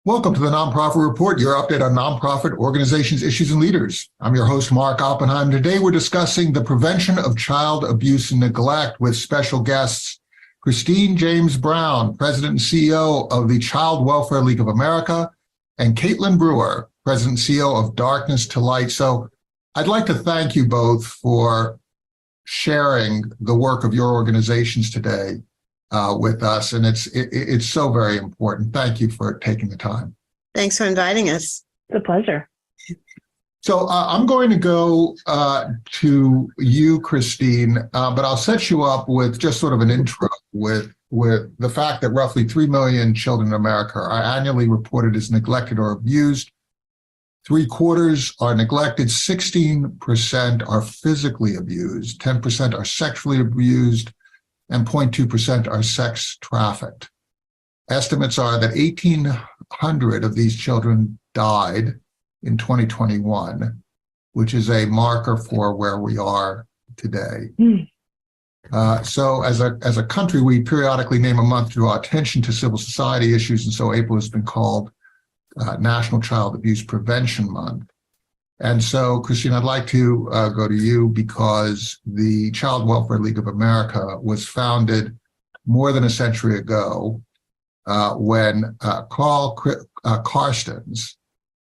Welcome to the Nonprofit Report, your update on nonprofit organizations, issues, and leaders. I'm your host, Mark Oppenheim. Today, we're discussing the prevention of child abuse and neglect with special guests, Christine James Brown, President and CEO of the Child Welfare League of America, and Katelyn Brewer, President and CEO of Darkness to Light. So I'd like to thank you both for sharing the work of your organizations today with us, and it's so very important. Thank you for taking the time. Thanks for inviting us. It's a pleasure. So I'm going to go to you, Christine, but I'll set you up with just sort of an intro with the fact that roughly 3 million children in America are annually reported as neglected or abused. 3/4 are neglected, 16% are physically abused, 10% are sexually abused, and 0.2% are sex trafficked. Estimates are that 1,800 of these children died in 2021, which is a marker for where we are today. So as a country, we periodically name a month to draw attention to civil society issues, and so April has been called National Child Abuse Prevention Month. And so, Christine, I'd like to go to you because the Child Welfare League of America was founded more than a century ago when Carl Carstens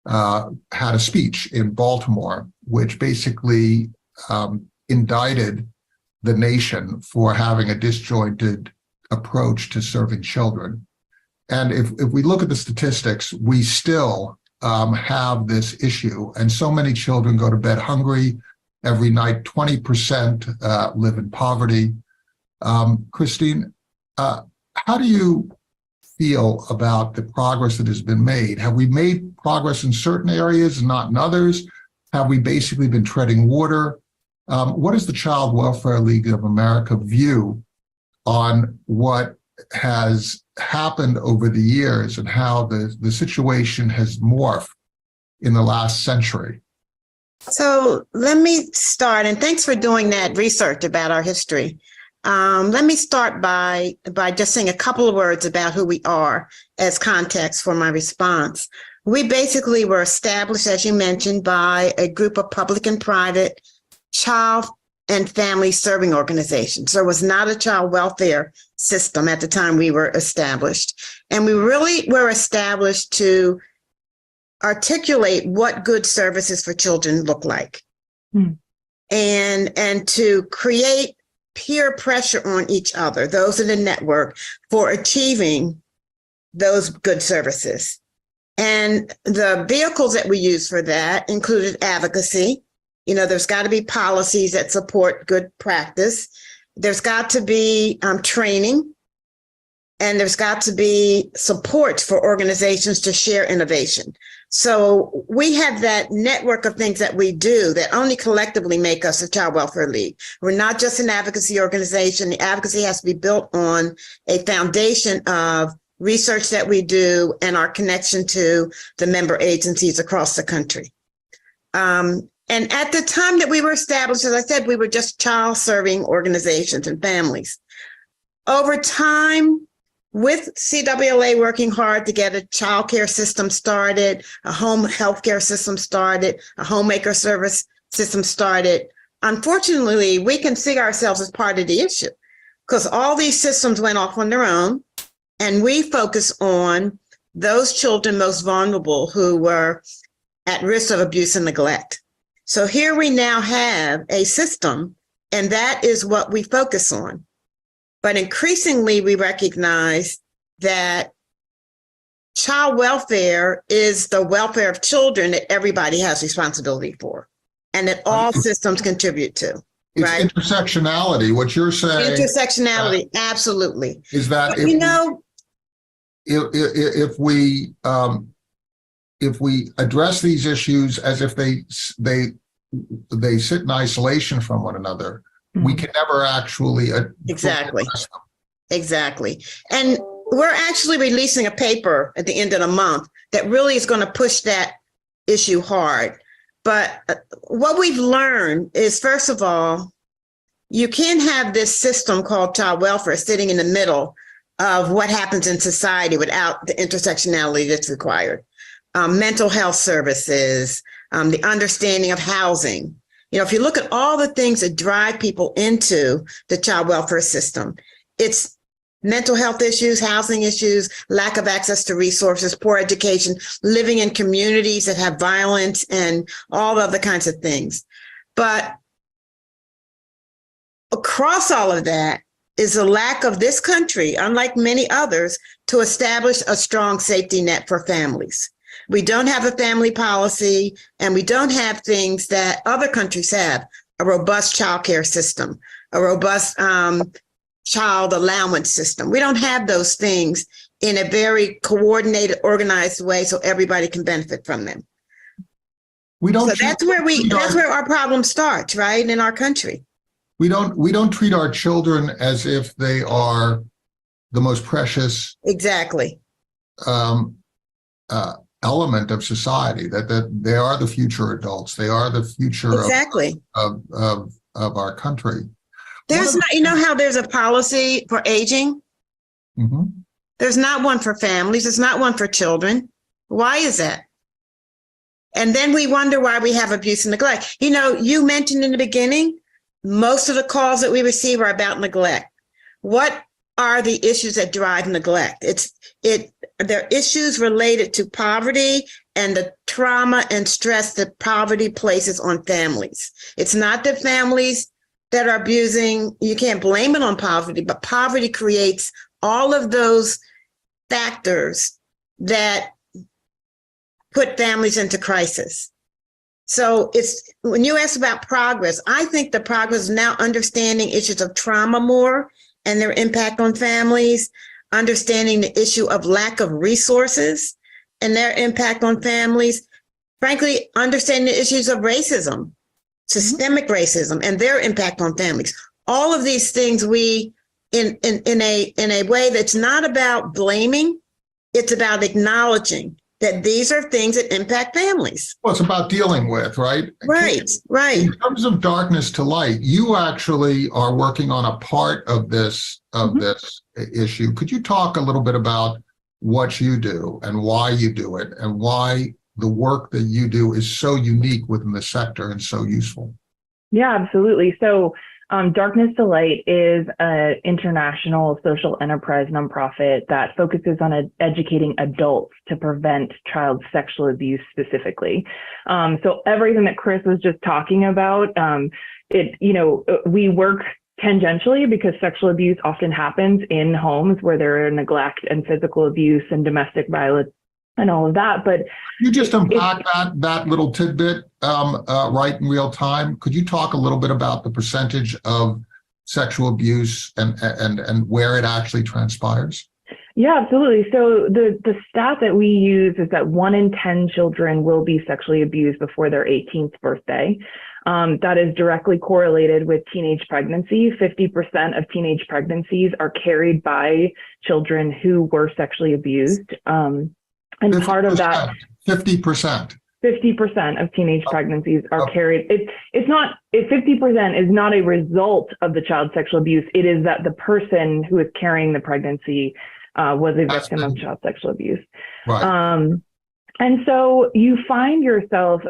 had a speech in Baltimore, which basically indicted the nation for having a disjointed approach to serving children. And if we look at the statistics, we still have this issue, and so many children go to bed hungry every night. 20% live in poverty. Christine, how do you feel about the progress that has been made? Have we made progress in certain areas and not in others? Have we basically been treading water? What does the Child Welfare League of America view on what has happened over the years and how the situation has morphed in the last century? So let me start, and thanks for doing that research about our history. Let me start by just saying a couple of words about who we are as context for my response. We basically were established, as you mentioned, by a group of public and private child and family serving organizations. There was not a child welfare system at the time we were established. And we really were established to articulate what good services for children look like. And to create peer pressure on each other, those in the network, for achieving those good services. And the vehicles that we used for that included advocacy. You know, there's got to be policies that support good practice. There's got to be training, and there's got to be support for organizations to share innovation. So we have that network of things that we do that only collectively make us a Child Welfare League. We're not just an advocacy organization. The advocacy has to be built on a foundation of research that we do and our connection to the member agencies across the country. And at the time that we were established, as I said, we were just child serving organizations and families. Over time, with CWLA working hard to get a child care system started, a home health care system started, a homemaker service system started, unfortunately, we can see ourselves as part of the issue because all these systems went off on their own, and we focus on those children most vulnerable who were at risk of abuse and neglect. So here we now have a system, and that is what we focus on. But increasingly, we recognize that child welfare is the welfare of children that everybody has responsibility for, and that all systems contribute to. It's right? Intersectionality. What you're saying. Intersectionality, absolutely. Is that if we address these issues as if they sit in isolation from one another, we can never actually Exactly. And we're actually releasing a paper at the end of the month that really is going to push that issue hard. But what we've learned is, first of all, you can't have this system called child welfare sitting in the middle of what happens in society without the intersectionality that's required. Mental health services, the understanding of housing. If you look at all the things that drive people into the child welfare system, it's mental health issues, housing issues, lack of access to resources, poor education, living in communities that have violence, and all other kinds of things. But across all of that is a lack of this country, unlike many others, to establish a strong safety net for families. We don't have a family policy, and we don't have things that other countries have: a robust child care system, a robust child allowance system. We don't have those things in a very coordinated, organized way so everybody can benefit from them. So that's where our problem starts, right, in our country. We don't treat our children as if they are the most precious exactly element of society, that they are the future adults. They are the future exactly of our country. There's not, how there's a policy for aging. Mm-hmm. There's not one for families. There's not one for children. Why is that? And then we wonder why we have abuse and neglect. You mentioned in the beginning, most of the calls that we receive are about neglect. What are the issues that drive neglect? They're issues related to poverty and the trauma and stress that poverty places on families. It's not that families that are abusing, you can't blame it on poverty, but poverty creates all of those factors that put families into crisis. So when you ask about progress, I think the progress is now understanding issues of trauma more and their impact on families, understanding the issue of lack of resources and their impact on families, frankly, understanding the issues of racism, systemic racism, and their impact on families. All of these things we, in a way that's not about blaming, it's about acknowledging that these are things that impact families. Well, it's about dealing with, right? Right. In terms of darkness to light, you actually are working on a part of this issue. Could you talk a little bit about what you do and why you do it, and why the work that you do is so unique within the sector and so useful? Yeah, absolutely. So Darkness to Light is an international social enterprise nonprofit that focuses on educating adults to prevent child sexual abuse specifically. So everything that Chris was just talking about, we work tangentially because sexual abuse often happens in homes where there are neglect and physical abuse and domestic violence and all of that. But you just unpack that little tidbit right in real time. Could you talk a little bit about the percentage of sexual abuse and where it actually transpires? Yeah, absolutely. So the stat that we use is that 1 in 10 children will be sexually abused before their 18th birthday. That is directly correlated with teenage pregnancy. 50% of teenage pregnancies are carried by children who were sexually abused. And 50%, part of that, 50%. 50% of teenage pregnancies are carried. It's not, 50% is not a result of the child sexual abuse. It is that the person who is carrying the pregnancy was a victim of child sexual abuse. Right. And so you find yourself,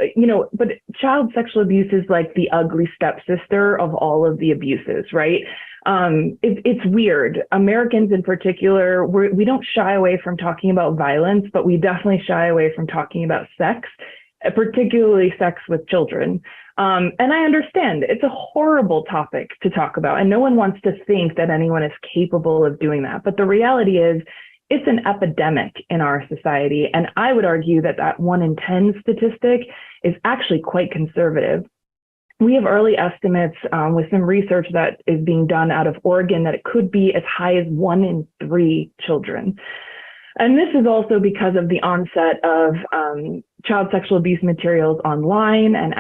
but child sexual abuse is like the ugly stepsister of all of the abuses, right? It's weird. Americans in particular, we don't shy away from talking about violence, but we definitely shy away from talking about sex, particularly sex with children. And I understand it's a horrible topic to talk about, and no one wants to think that anyone is capable of doing that. But the reality is, it's an epidemic in our society. And I would argue that 1 in 10 statistic is actually quite conservative. We have early estimates with some research that is being done out of Oregon that it could be as high as 1 in 3 children. And this is also because of the onset of child sexual abuse materials online and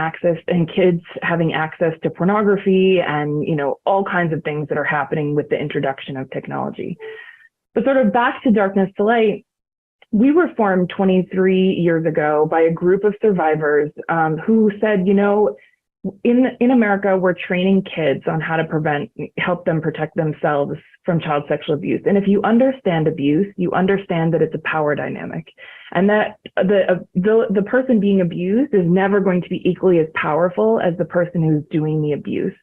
kids having access to pornography and, all kinds of things that are happening with the introduction of technology. But sort of back to Darkness to Light, we were formed 23 years ago by a group of survivors who said, in America, we're training kids on how to help them protect themselves from child sexual abuse. And if you understand abuse, you understand that it's a power dynamic, and that the person being abused is never going to be equally as powerful as the person who's doing the abuse.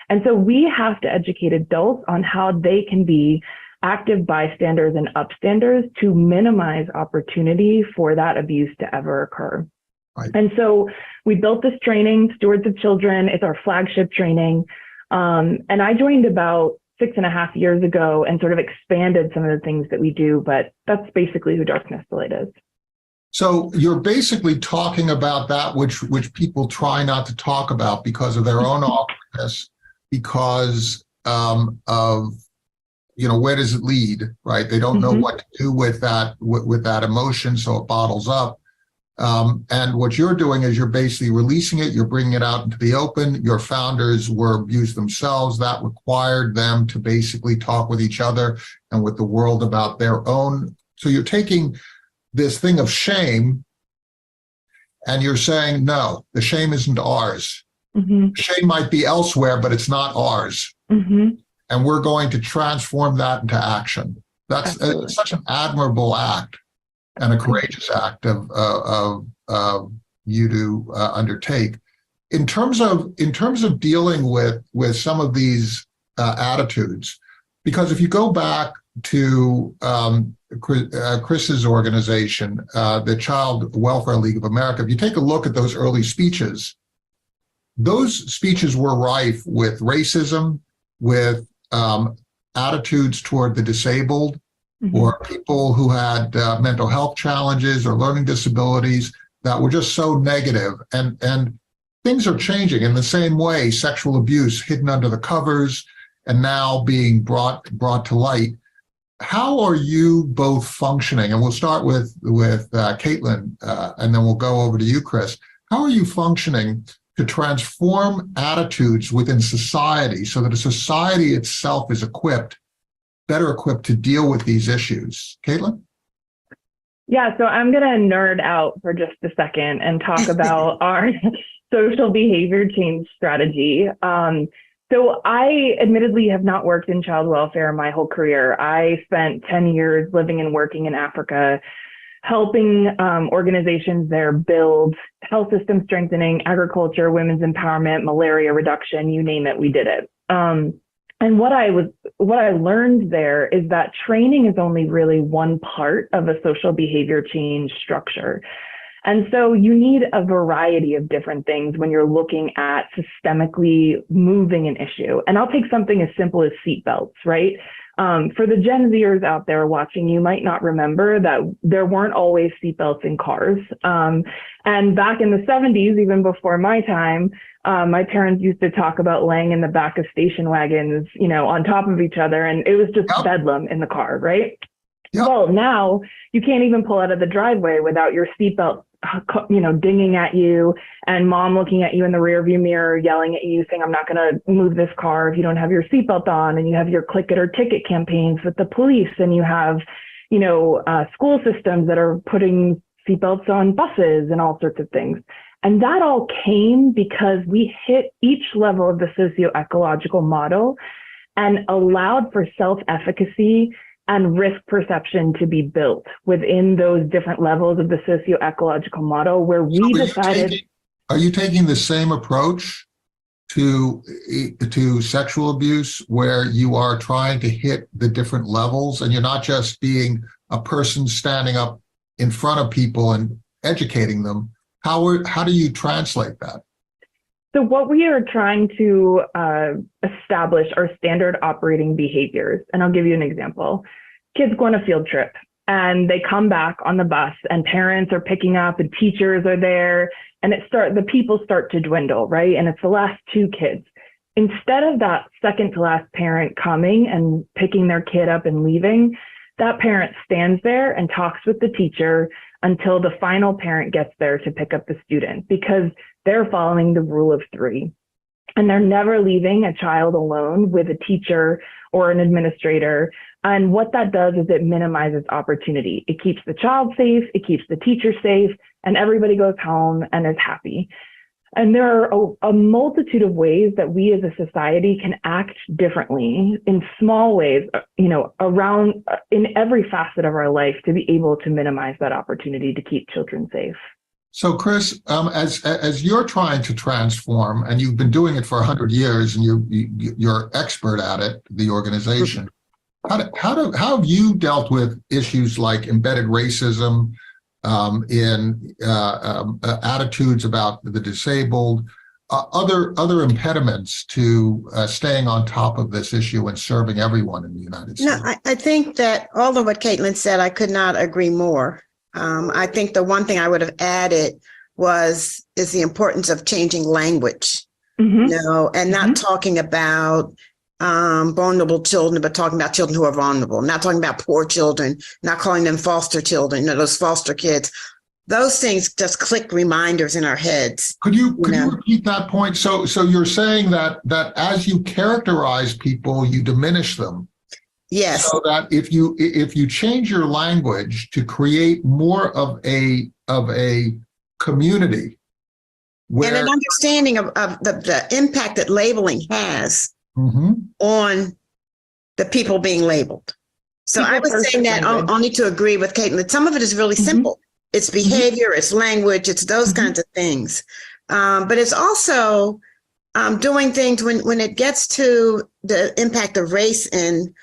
And so we have to educate adults on how they can be active bystanders and upstanders to minimize opportunity for that abuse to ever occur. Right. And so we built this training, Stewards of Children. It's our flagship training. And I joined about 6.5 years ago and sort of expanded some of the things that we do, but that's basically who Darkness to Light is. So you're basically talking about that which people try not to talk about because of their own awkwardness, because of, where does it lead, right? They don't know what to do with that emotion, so it bottles up. And what you're doing is you're basically releasing it, you're bringing it out into the open. Your founders were abused themselves. That required them to basically talk with each other and with the world about their own. So you're taking this thing of shame and you're saying, no, the shame isn't ours. The shame might be elsewhere, but it's not ours. And we're going to transform that into action. That's such an admirable act and a courageous act of you to undertake. In terms of dealing with some of these attitudes, because if you go back to Chris's organization, the Child Welfare League of America, if you take a look at those early speeches, those speeches were rife with racism, with attitudes toward the disabled, or people who had mental health challenges or learning disabilities that were just so negative. And things are changing in the same way. Sexual abuse hidden under the covers and now being brought to light. How are you both functioning? And we'll start with Katelyn, and then we'll go over to you, Chris. How are you functioning to transform attitudes within society so that a society itself is better equipped to deal with these issues? Katelyn? Yeah, so I'm going to nerd out for just a second and talk about our social behavior change strategy. So I admittedly have not worked in child welfare my whole career. I spent 10 years living and working in Africa, helping organizations there build health system strengthening, agriculture, women's empowerment, malaria reduction, you name it, we did it. And what I learned there is that training is only really one part of a social behavior change structure. And so you need a variety of different things when you're looking at systemically moving an issue. And I'll take something as simple as seatbelts, right? For the Gen Zers out there watching, you might not remember that there weren't always seatbelts in cars. And back in the 70s, even before my time, my parents used to talk about laying in the back of station wagons, on top of each other. And it was just bedlam in the car, right? Yep. Well, now you can't even pull out of the driveway without your seatbelt, dinging at you, and mom looking at you in the rearview mirror, yelling at you, saying, I'm not going to move this car if you don't have your seatbelt on. And you have your click it or ticket campaigns with the police, and you have, school systems that are putting seatbelts on buses and all sorts of things. And that all came because we hit each level of the socio-ecological model and allowed for self-efficacy and risk perception to be built within those different levels of the socio-ecological model, where we decided. Are you taking the same approach to sexual abuse, where you are trying to hit the different levels and you're not just being a person standing up in front of people and educating them? How do you translate that? So what we are trying to establish are standard operating behaviors. And I'll give you an example. Kids go on a field trip and they come back on the bus, and parents are picking up and teachers are there, and the people start to dwindle, right? And it's the last two kids. Instead of that second to last parent coming and picking their kid up and leaving, that parent stands there and talks with the teacher until the final parent gets there to pick up the student, because they're following the rule of three. And they're never leaving a child alone with a teacher or an administrator. And what that does is it minimizes opportunity. It keeps the child safe, it keeps the teacher safe, and everybody goes home and is happy. And there are a multitude of ways that we as a society can act differently in small ways, around in every facet of our life to be able to minimize that opportunity to keep children safe. So, Chris, as you're trying to transform, and you've been doing it for 100 years, and you're expert at it, the organization, how have you dealt with issues like embedded racism, in attitudes about the disabled, other impediments to staying on top of this issue and serving everyone in the United States? No, I think that all of what Katelyn said, I could not agree more. I think the one thing I would have added is the importance of changing language, and not talking about vulnerable children, but talking about children who are vulnerable, not talking about poor children, not calling them foster children, those foster kids. Those things just click reminders in our heads. Could you repeat that point? So you're saying that as you characterize people, you diminish them. Yes. So that if you change your language to create more of a community, and an understanding of the impact that labeling has on the people being labeled. So I was saying that only to agree with Katelyn, that some of it is really simple. It's behavior, it's language, it's those kinds of things. But it's also doing things when it gets to the impact of race in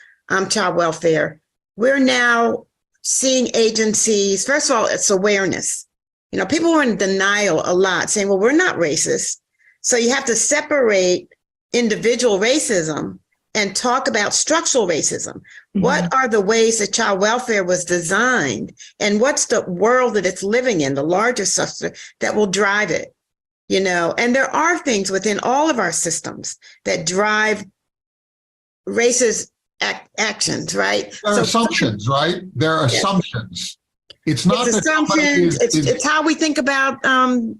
child welfare. We're now seeing agencies, first of all, it's awareness. People were in denial a lot, saying, well, we're not racist. So you have to separate individual racism and talk about structural racism. What are the ways that child welfare was designed, and what's the world that it's living in, the larger structure that will drive it? And there are things within all of our systems that drive racist actions, right? There are assumptions, right? There are assumptions. It's not assumptions. It's how we think about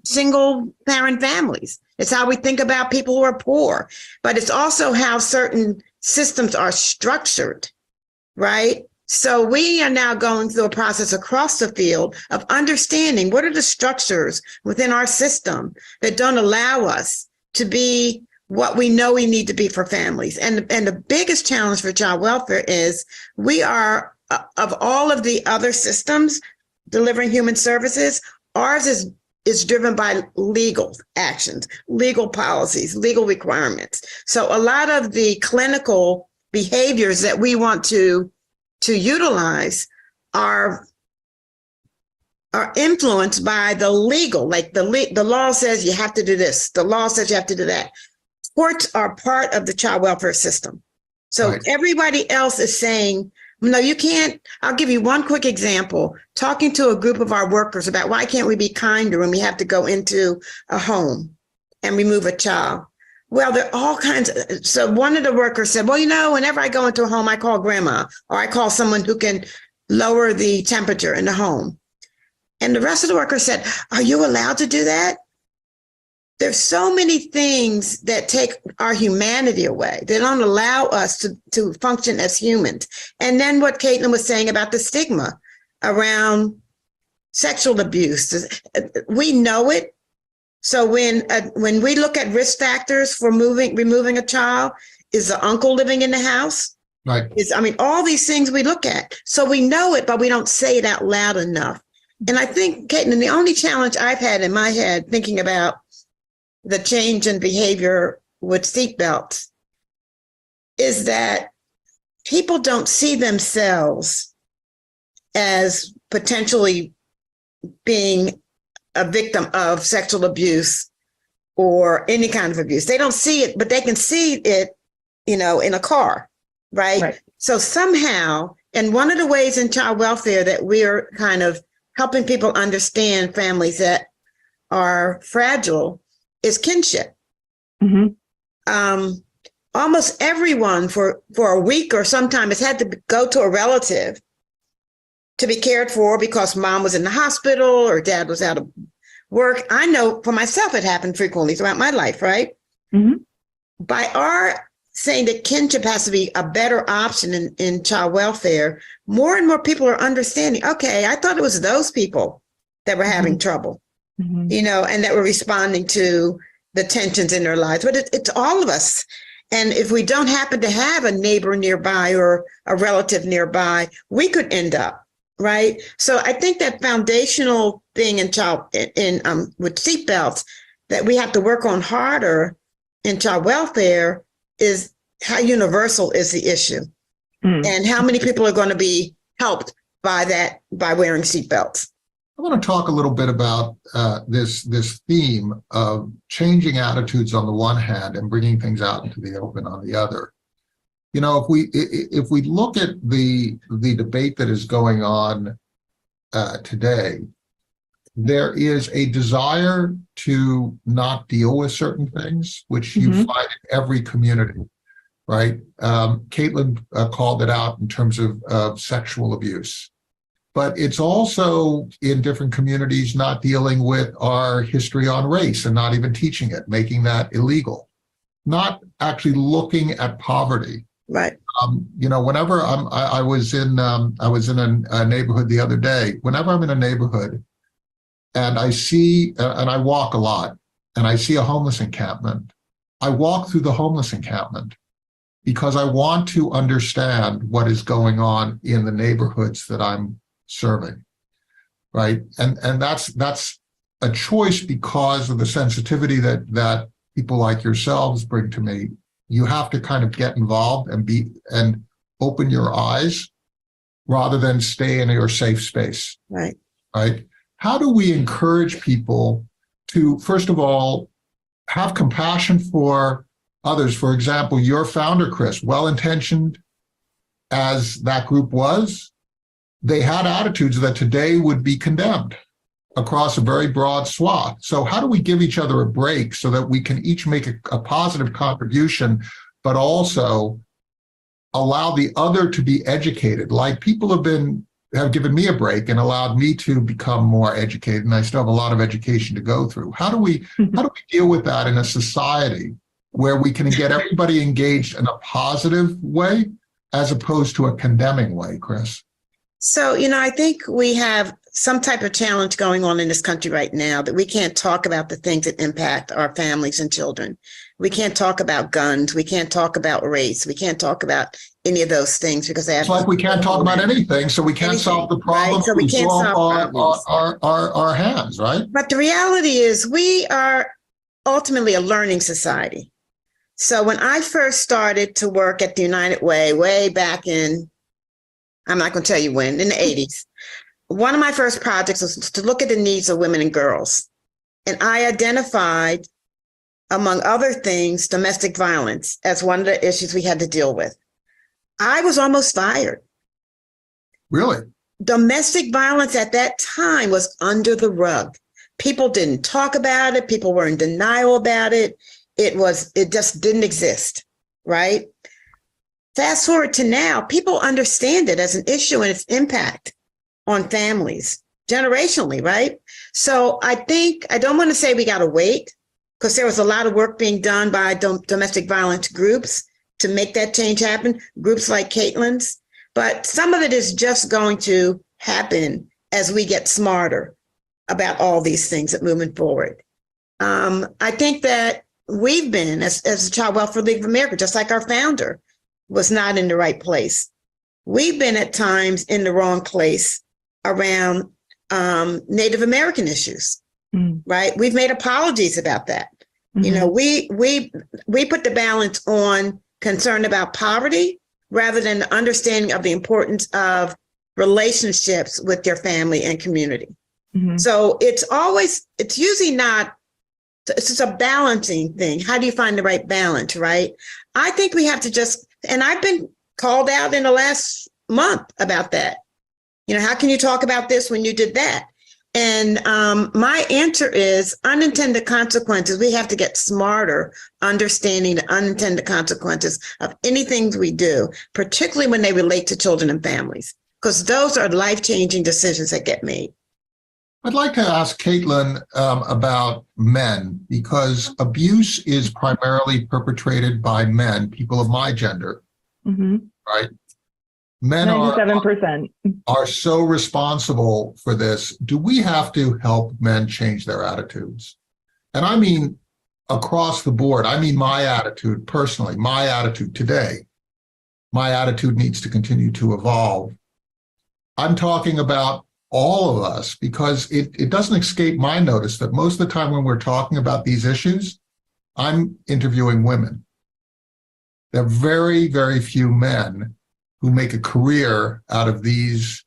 single parent families. It's how we think about people who are poor, but it's also how certain systems are structured, right? So we are now going through a process across the field of understanding what are the structures within our system that don't allow us to be what we know we need to be for families. And the biggest challenge for child welfare is we are, of all of the other systems delivering human services, ours is driven by legal actions, legal policies, legal requirements. So a lot of the clinical behaviors that we want to utilize are influenced by the legal, like the law says you have to do this, the law says you have to do that. Courts are part of the child welfare system. So everybody else is saying, no, you can't. I'll give you one quick example. Talking to a group of our workers about why can't we be kinder when we have to go into a home and remove a child? Well, there are all kinds of, so one of the workers said, well, whenever I go into a home, I call grandma, or I call someone who can lower the temperature in the home. And the rest of the workers said, are you allowed to do that? There's so many things that take our humanity away. They don't allow us to function as humans. And then what Katelyn was saying about the stigma around sexual abuse, we know it. So when we look at risk factors for removing a child, is the uncle living in the house? Right. All these things we look at. So we know it, but we don't say it out loud enough. And I think, Katelyn, the only challenge I've had in my head thinking about the change in behavior with seatbelts is that people don't see themselves as potentially being a victim of sexual abuse or any kind of abuse. They don't see it, but they can see it, in a car, right? So somehow, and one of the ways in child welfare that we're kind of helping people understand families that are fragile is kinship. Almost everyone for a week or sometime has had to go to a relative to be cared for because mom was in the hospital or dad was out of work. I know for myself, it happened frequently throughout my life, right? By our saying that kinship has to be a better option in child welfare, more and more people are understanding, okay, I thought it was those people that were having trouble. and that we're responding to the tensions in their lives. But it's all of us. And if we don't happen to have a neighbor nearby or a relative nearby, we could end up, right? So I think that foundational thing with seatbelts that we have to work on harder in child welfare is how universal is the issue, and how many people are going to be helped by that, by wearing seatbelts. I want to talk a little bit about this theme of changing attitudes on the one hand and bringing things out into the open on the other. If we look at the debate that is going on today, there is a desire to not deal with certain things, which you find in every community, right? Katelyn called it out in terms of sexual abuse. But it's also in different communities not dealing with our history on race and not even teaching it, making that illegal, not actually looking at poverty. Right. Whenever I was in a neighborhood the other day. Whenever I'm in a neighborhood, and I see, and I walk a lot, and I see a homeless encampment, I walk through the homeless encampment because I want to understand what is going on in the neighborhoods that I'm serving, right? And that's a choice because of the sensitivity that people like yourselves bring to me. You have to kind of get involved and open your eyes rather than stay in your safe space. Right. Right. How do we encourage people to, first of all, have compassion for others? For example, your founder, Chris, well-intentioned as that group was, they had attitudes that today would be condemned across a very broad swath. So how do we give each other a break so that we can each make a positive contribution, but also allow the other to be educated? Like people have given me a break and allowed me to become more educated, and I still have a lot of education to go through. How do we deal with that in a society where we can get everybody engaged in a positive way as opposed to a condemning way, Chris? So, I think we have some type of challenge going on in this country right now that we can't talk about the things that impact our families and children. We can't talk about guns. We can't talk about race. We can't talk about any of those things because they have. It's like we can't talk about anything, so we can't solve the problem. Right? So we can't solve our hands, right? But the reality is we are ultimately a learning society. So when I first started to work at the United way back in, I'm not going to tell you when, in the 80s, one of my first projects was to look at the needs of women and girls. And I identified, among other things, domestic violence as one of the issues we had to deal with. I was almost fired. Really? Domestic violence at that time was under the rug. People didn't talk about it. People were in denial about it. It just didn't exist, right? Fast forward to now, people understand it as an issue and its impact on families generationally, right? So I don't want to say we got to wait because there was a lot of work being done by domestic violence groups to make that change happen, groups like Katelyn's, but some of it is just going to happen as we get smarter about all these things that moving forward. I think that we've been, as the Child Welfare League of America, just like our founder, was not in the right place. We've been at times in the wrong place around Native American issues, right? We've made apologies about that. We put the balance on concern about poverty rather than the understanding of the importance of relationships with your family and community. So it's just a balancing thing. How do you find the right balance, right? I think we have to and I've been called out in the last month about that. How can you talk about this when you did that? And my answer is unintended consequences. We have to get smarter understanding the unintended consequences of anything we do, particularly when they relate to children and families, because those are life-changing decisions that get made. I'd like to ask Katelyn about men, because abuse is primarily perpetrated by men, people of my gender, right? men 97%. are so responsible for this. Do we have to help men change their attitudes? And I mean across the board. I mean my attitude personally, my attitude today. My attitude needs to continue to evolve. I'm talking about all of us because it doesn't escape my notice that most of the time when we're talking about these issues, I'm interviewing women. There are very, very few men who make a career out of these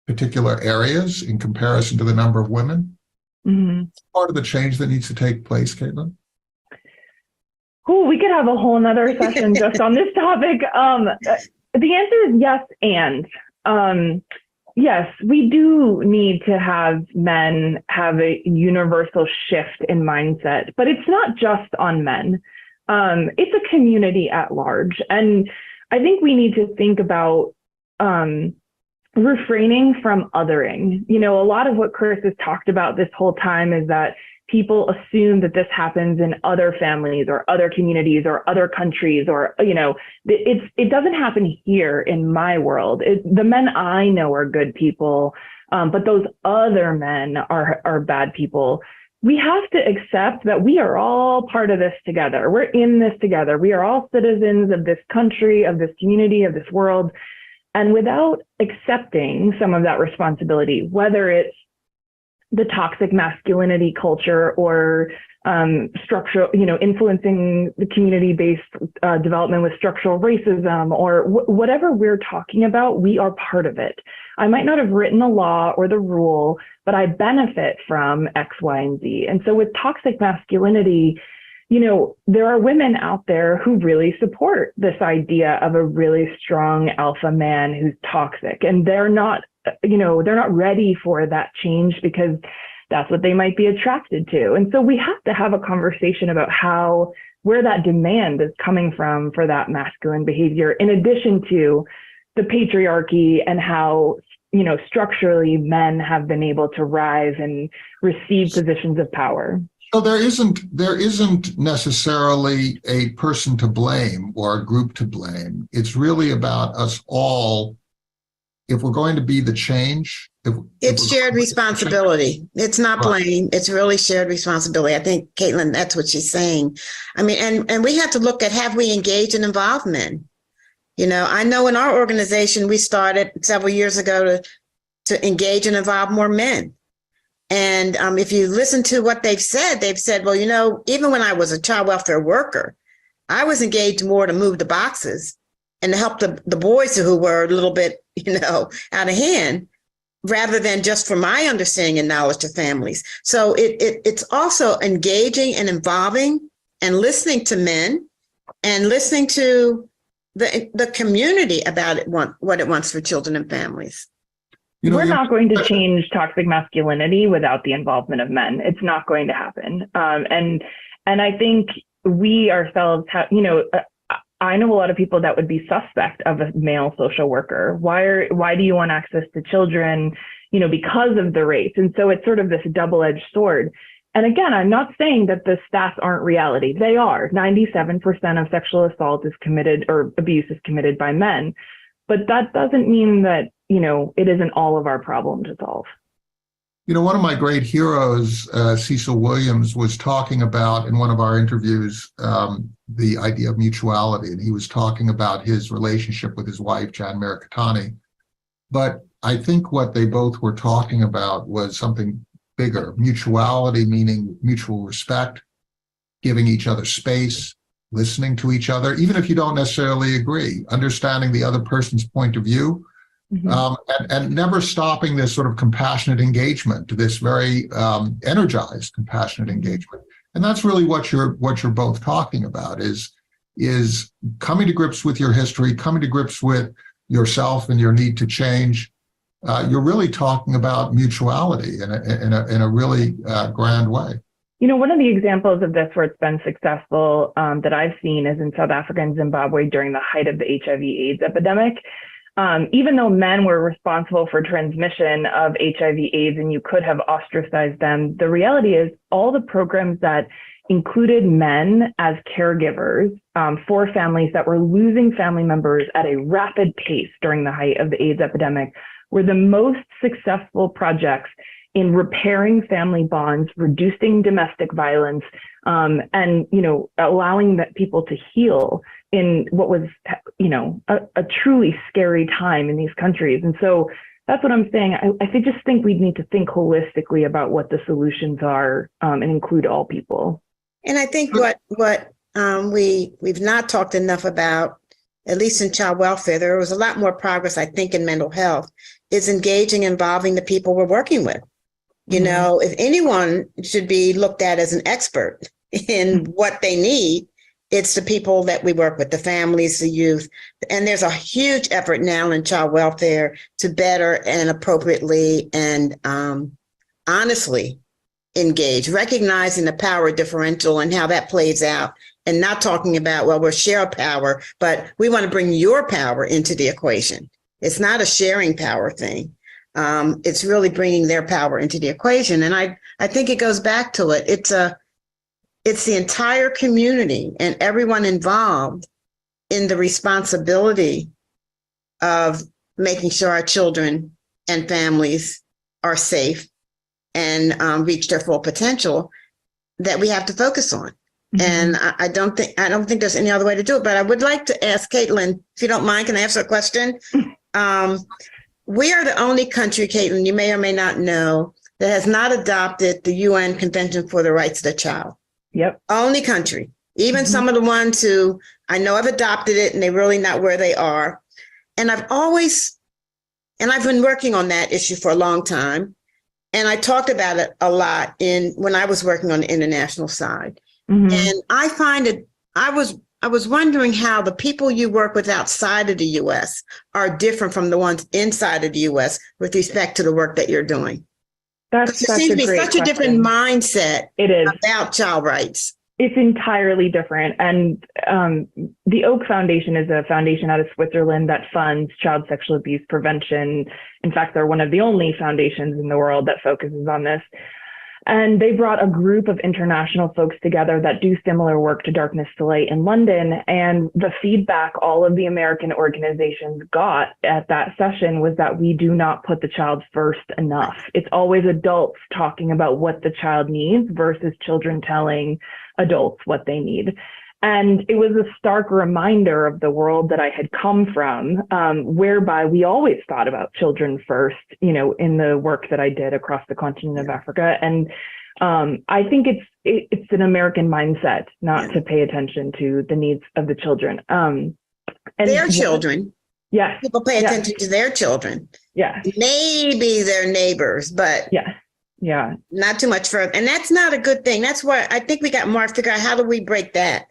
particular areas in comparison to the number of women. Mm-hmm. Part of the change that needs to take place, Katelyn. Oh, we could have a whole nother session just on this topic. The answer is yes, and yes, we do need to have men have a universal shift in mindset, but it's not just on men. It's a community at large. And I think we need to think about refraining from othering. You know, a lot of what Chris has talked about this whole time is that people assume that this happens in other families or other communities or other countries, or, you know, it doesn't happen here in my world. The men I know are good people, but those other men are bad people. We have to accept that we are all part of this together. We're in this together. We are all citizens of this country, of this community, of this world. And without accepting some of that responsibility, whether it's the toxic masculinity culture or structural, you know, influencing the community-based development with structural racism or whatever we're talking about, we are part of it. I might not have written the law or the rule, but I benefit from X, Y, and Z. And so with toxic masculinity, you know, there are women out there who really support this idea of a really strong alpha man who's toxic, and they're not, you know, they're not ready for that change because that's what they might be attracted to. And so we have to have a conversation about where that demand is coming from for that masculine behavior, in addition to the patriarchy and how, you know, structurally men have been able to rise and receive positions of power. So there isn't necessarily a person to blame or a group to blame. It's really about us all. If we're going to be the change, it's shared responsibility. It's not blame. It's really shared responsibility. I think, Katelyn, that's what she's saying. I mean, and we have to look at, have we engaged in involvement? You know, I know in our organization, we started several years ago to engage and involve more men. And if you listen to what they've said, well, you know, even when I was a child welfare worker, I was engaged more to move the boxes and to help the boys who were a little bit, you know, out of hand, rather than just for my understanding and knowledge to families. So it's also engaging and involving and listening to men and listening to the community about what it wants for children and families. You know, we're not going to change toxic masculinity without the involvement of men. It's not going to happen. And I think we ourselves have, you know, I know a lot of people that would be suspect of a male social worker. Why do you want access to children, you know, because of the race? And so it's sort of this double-edged sword. And again, I'm not saying that the stats aren't reality. They are. 97% of sexual assault is committed, or abuse is committed by men. But that doesn't mean that, you know, it isn't all of our problem to solve. You know, one of my great heroes, Cecil Williams, was talking about in one of our interviews the idea of mutuality, and he was talking about his relationship with his wife, Jan Mirikatani. But I think what they both were talking about was something bigger. Mutuality, meaning mutual respect, giving each other space, listening to each other, even if you don't necessarily agree, understanding the other person's point of view. Mm-hmm. And never stopping this sort of compassionate engagement, this very energized compassionate engagement. And that's really what you're both talking about is coming to grips with your history, coming to grips with yourself and your need to change. You're really talking about mutuality in a really grand way. You know, one of the examples of this where it's been successful that I've seen is in South Africa and Zimbabwe during the height of the HIV/AIDS epidemic. Even though men were responsible for transmission of HIV/AIDS and you could have ostracized them, the reality is all the programs that included men as caregivers for families that were losing family members at a rapid pace during the height of the AIDS epidemic, were the most successful projects in repairing family bonds, reducing domestic violence, and, you know, allowing that people to heal in what was, you know, a truly scary time in these countries. And so that's what I'm saying. I just think we need to think holistically about what the solutions are, and include all people. And I think what we've not talked enough about, at least in child welfare, there was a lot more progress, I think, in mental health, is engaging, involving the people we're working with. You know, if anyone should be looked at as an expert in what they need, it's the people that we work with, the families, the youth. And there's a huge effort now in child welfare to better and appropriately and honestly engage, recognizing the power differential and how that plays out, and not talking about, well, we're share power, but we want to bring your power into the equation. It's not a sharing power thing. It's really bringing their power into the equation. And I think it goes back to it. It's the entire community and everyone involved in the responsibility of making sure our children and families are safe and reach their full potential that we have to focus on. And I don't think there's any other way to do it. But I would like to ask Katelyn, if you don't mind, can I ask her a question? We are the only country, Katelyn, you may or may not know, that has not adopted the UN Convention for the Rights of the Child. Yep. Only country. Even some of the ones who I know have adopted it and they're really not where they are. And I've been working on that issue for a long time. And I talked about it a lot when I was working on the international side. And I find it, I was wondering how the people you work with outside of the U.S. are different from the ones inside of the U.S. with respect to the work that you're doing. There seems to be such a different mindset about child rights. It's entirely different. And the Oak Foundation is a foundation out of Switzerland that funds child sexual abuse prevention. In fact, they're one of the only foundations in the world that focuses on this. And they brought a group of international folks together that do similar work to Darkness to Light in London. And the feedback all of the American organizations got at that session was that we do not put the child first enough. It's always adults talking about what the child needs versus children telling adults what they need. And it was a stark reminder of the world that I had come from, whereby we always thought about children first, you know, in the work that I did across the continent of Africa. And I think it's an American mindset not to pay attention to the needs of the children. And their children. Yes. People pay attention to their children. Yeah. Maybe their neighbors, but not too much further. And that's not a good thing. That's why I think we got more to figure out, how do we break that?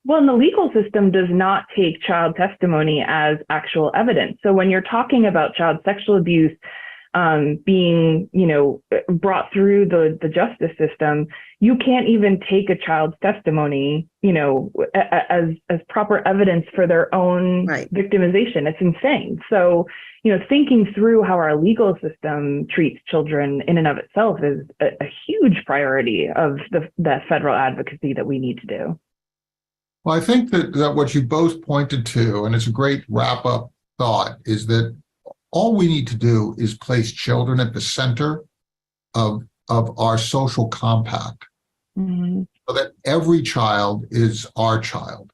Well, and the legal system does not take child testimony as actual evidence. So when you're talking about child sexual abuse being, you know, brought through the justice system, you can't even take a child's testimony, you know, as proper evidence for their own victimization. It's insane. So, you know, thinking through how our legal system treats children in and of itself is a huge priority of the federal advocacy that we need to do. Well, I think that what you both pointed to, and it's a great wrap-up thought, is that all we need to do is place children at the center of our social compact, so that every child is our child.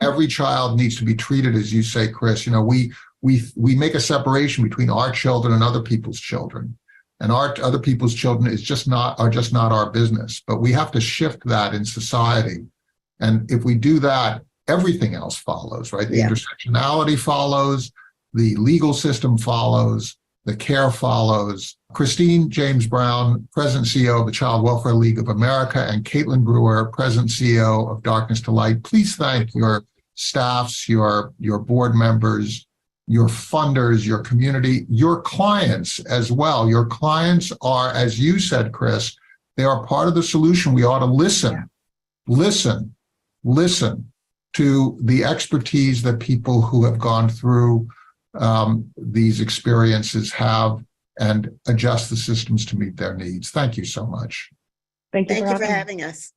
Every child needs to be treated, as you say, Chris. You know, we make a separation between our children and other people's children, and our other people's children are just not our business. But we have to shift that in society. And if we do that, everything else follows, right? The intersectionality follows, the legal system follows, the care follows. Christine James Brown, President and CEO of the Child Welfare League of America, and Katelyn Brewer, President and CEO of Darkness to Light. Please thank your staffs, your board members, your funders, your community, your clients as well. Your clients are, as you said, Chris, they are part of the solution. We ought to listen to the expertise that people who have gone through these experiences have, and adjust the systems to meet their needs. Thank you so much. Thank you for having us.